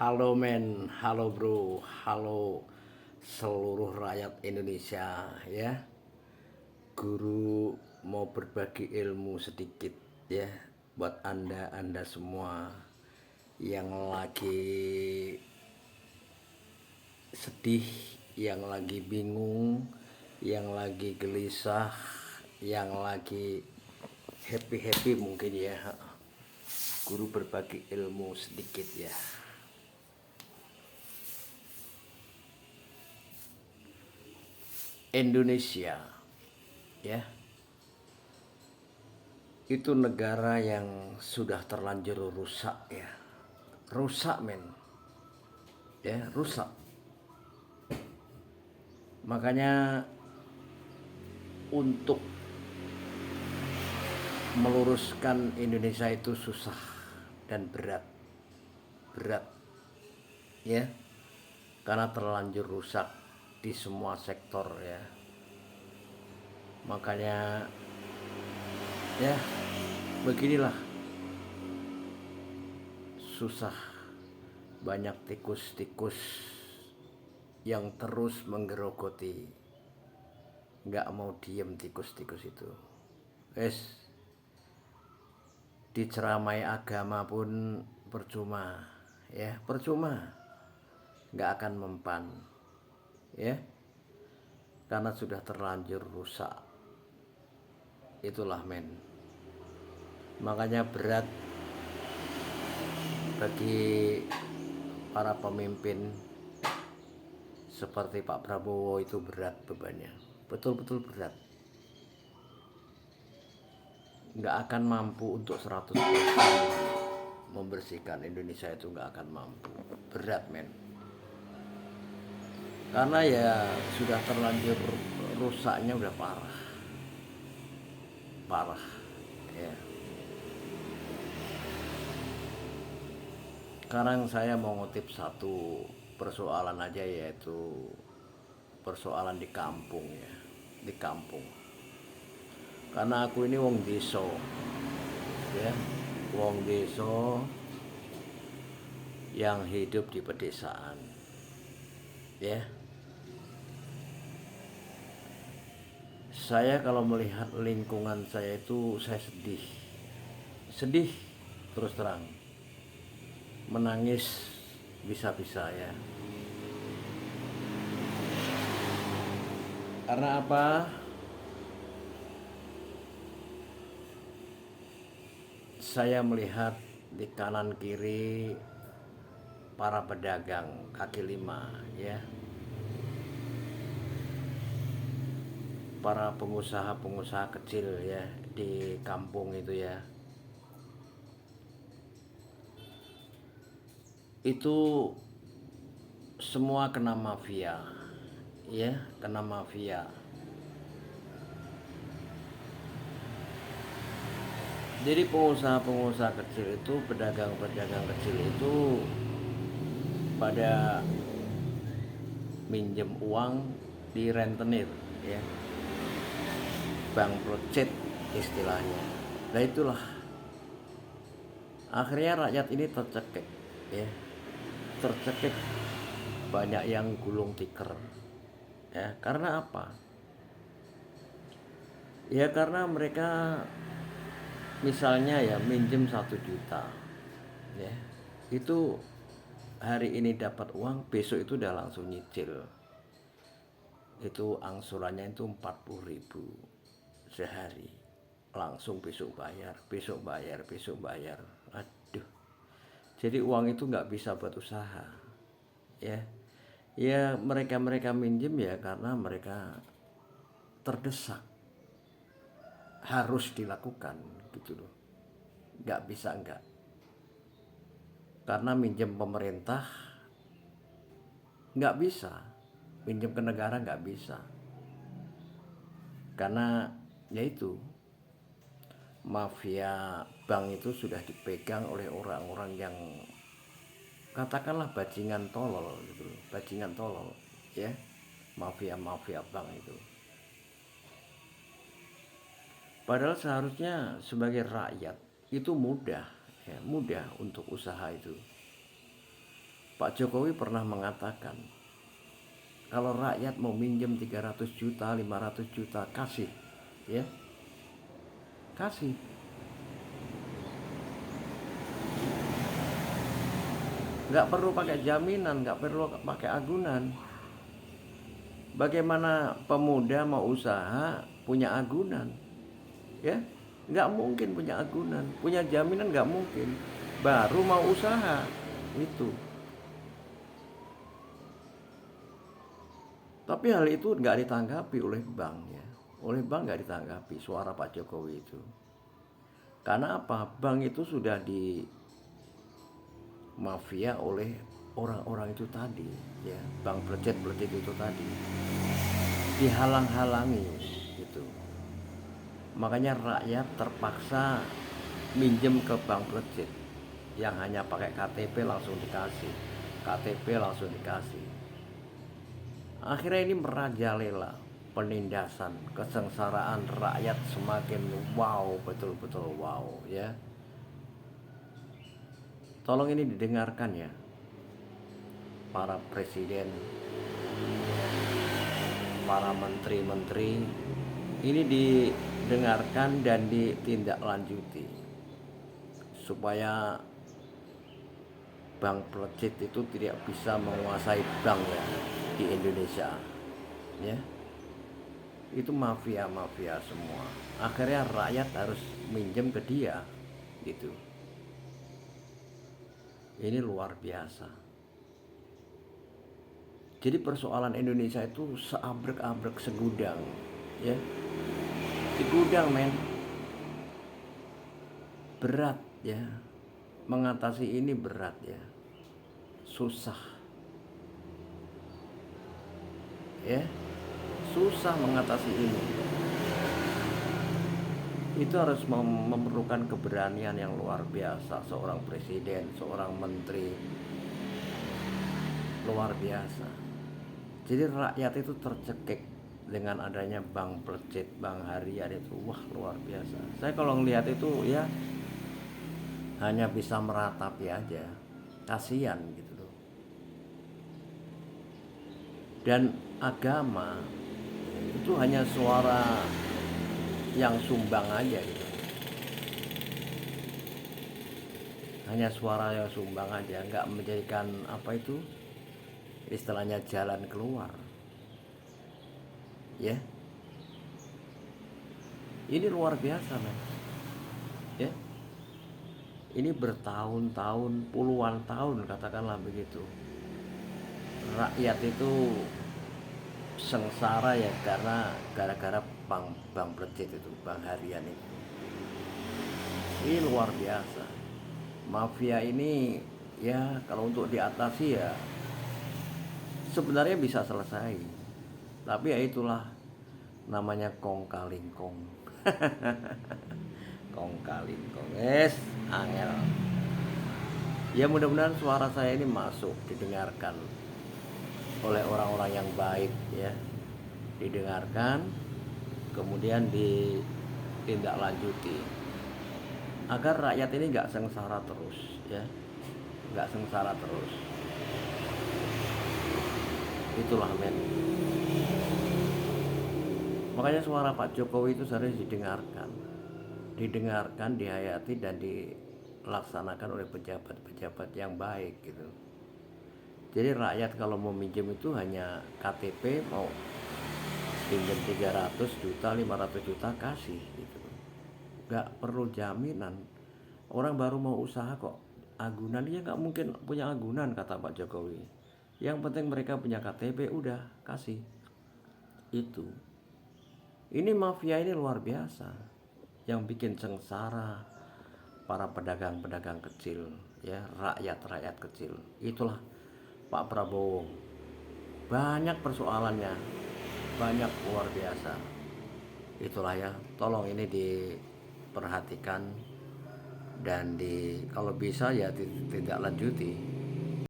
Halo men, halo bro, halo seluruh rakyat Indonesia ya. Guru mau berbagi ilmu sedikit ya buat anda semua yang lagi sedih, yang lagi bingung, yang lagi gelisah, yang lagi happy mungkin ya. Guru berbagi ilmu sedikit ya. Indonesia ya, itu negara yang sudah terlanjur rusak ya, rusak men ya, rusak. Makanya untuk meluruskan Indonesia itu susah dan berat ya, karena terlanjur rusak di semua sektor ya. Makanya ya beginilah, susah, banyak tikus-tikus yang terus menggerogoti, nggak mau diem tikus-tikus itu. Diceramai agama pun percuma ya, percuma, nggak akan mempan ya, karena sudah terlanjur rusak. Itulah men, makanya berat bagi para pemimpin seperti Pak Prabowo, itu berat bebannya, betul-betul berat. Nggak akan mampu untuk 100% membersihkan Indonesia, itu nggak akan mampu, berat men, karena ya sudah terlanjur rusaknya, udah parah ya. Sekarang saya mau ngutip satu persoalan aja, yaitu persoalan di kampung ya, di kampung. Karena aku ini wong deso ya, wong deso yang hidup di pedesaan ya. Saya kalau melihat lingkungan saya itu, saya sedih terus terang, menangis bisa-bisa ya. Karena apa? Saya melihat di kanan kiri para pedagang kaki lima ya, para pengusaha-pengusaha kecil ya di kampung itu ya, itu semua kena mafia ya, kena mafia. Jadi pengusaha-pengusaha kecil itu, pedagang-pedagang kecil itu pada minjem uang di rentenir ya, bank procet istilahnya. Nah itulah akhirnya rakyat ini tercekik ya, tercekik, banyak yang gulung tikar ya. Karena apa? Ya karena mereka misalnya ya minjem 1 juta ya, itu hari ini dapat uang, besok itu udah langsung nyicil. Itu angsurannya itu 40.000 sehari, langsung besok bayar, besok bayar, besok bayar. Aduh, jadi uang itu nggak bisa buat usaha ya. Ya mereka minjem ya karena mereka terdesak, harus dilakukan gitu loh, nggak bisa enggak. Karena minjem pemerintah nggak bisa, minjem ke negara nggak bisa, karena yaitu mafia bank itu sudah dipegang oleh orang-orang yang katakanlah bajingan tolol gitu, bajingan tolol ya, mafia bank itu. Padahal seharusnya sebagai rakyat itu mudah ya, mudah untuk usaha itu. Pak Jokowi pernah mengatakan, kalau rakyat mau minjem 300 juta, 500 juta, kasih. Ya, kasih. Nggak perlu pakai jaminan, nggak perlu pakai agunan. Bagaimana pemuda mau usaha punya agunan? Ya, nggak mungkin punya agunan, punya jaminan nggak mungkin. Baru mau usaha itu. Tapi hal itu nggak ditanggapi oleh bank, ya. Oleh bank nggak ditanggapi suara Pak Jokowi itu. Karena apa? Bank itu sudah di mafia oleh orang-orang itu tadi, ya. Bank pelecet-pelecet itu tadi dihalang-halangi gitu. Makanya rakyat terpaksa minjem ke bank pelecet yang hanya pakai KTP langsung dikasih. KTP langsung dikasih. Akhirnya ini merajalela, penindasan, kesengsaraan rakyat semakin wow, betul-betul wow, ya. Tolong ini didengarkan, ya, para presiden, para menteri-menteri, ini didengarkan dan ditindaklanjuti supaya bank pelecet itu tidak bisa menguasai bank, ya, di Indonesia, ya. Itu mafia-mafia semua. Akhirnya rakyat harus minjem ke dia gitu. Ini luar biasa. Jadi persoalan Indonesia itu seabrek-abrek segudang, ya. Segudang, men. Berat, ya. Mengatasi ini berat, ya. Susah. Ya. Susah mengatasi ini. Itu harus memerlukan keberanian yang luar biasa. Seorang presiden, seorang menteri, luar biasa. Jadi rakyat itu tercekik dengan adanya bank pelecet, bank harian itu. Wah, luar biasa. Saya kalau ngelihat itu, ya, hanya bisa meratapi aja. Kasihan gitu loh. Dan agama itu hanya suara yang sumbang aja gitu. Hanya suara yang sumbang aja, nggak menjadikan apa itu istilahnya jalan keluar, ya. Ini luar biasa, men, ya. Ini bertahun-tahun, puluhan tahun katakanlah begitu, rakyat itu sengsara, ya, karena gara-gara bank pelecet itu, bank harian itu. Ini luar biasa. Mafia ini, ya, kalau untuk diatasi, ya, sebenarnya bisa selesai. Tapi ya itulah namanya kong kaling kong. Kong kaling kong. Angel. Ya, mudah-mudahan suara saya ini masuk, didengarkan oleh orang-orang yang baik, ya. Didengarkan, kemudian ditindaklanjuti agar rakyat ini nggak sengsara terus, ya. Nggak sengsara terus. Itulah, men. Makanya suara Pak Jokowi itu seharusnya didengarkan, dihayati dan dilaksanakan oleh pejabat-pejabat yang baik gitu. Jadi rakyat kalau mau minjem itu hanya KTP, mau pinjam 300 juta, 500 juta, kasih gitu. Gak perlu jaminan. Orang baru mau usaha kok agunan, ya nggak mungkin punya agunan kata Pak Jokowi. Yang penting mereka punya KTP, udah kasih. Itu. Ini mafia ini luar biasa, yang bikin sengsara para pedagang-pedagang kecil, ya, rakyat-rakyat kecil. Itulah Pak Prabowo. Banyak persoalannya, banyak, luar biasa. Itulah, ya, tolong ini diperhatikan dan kalau bisa, ya, tidak lanjuti.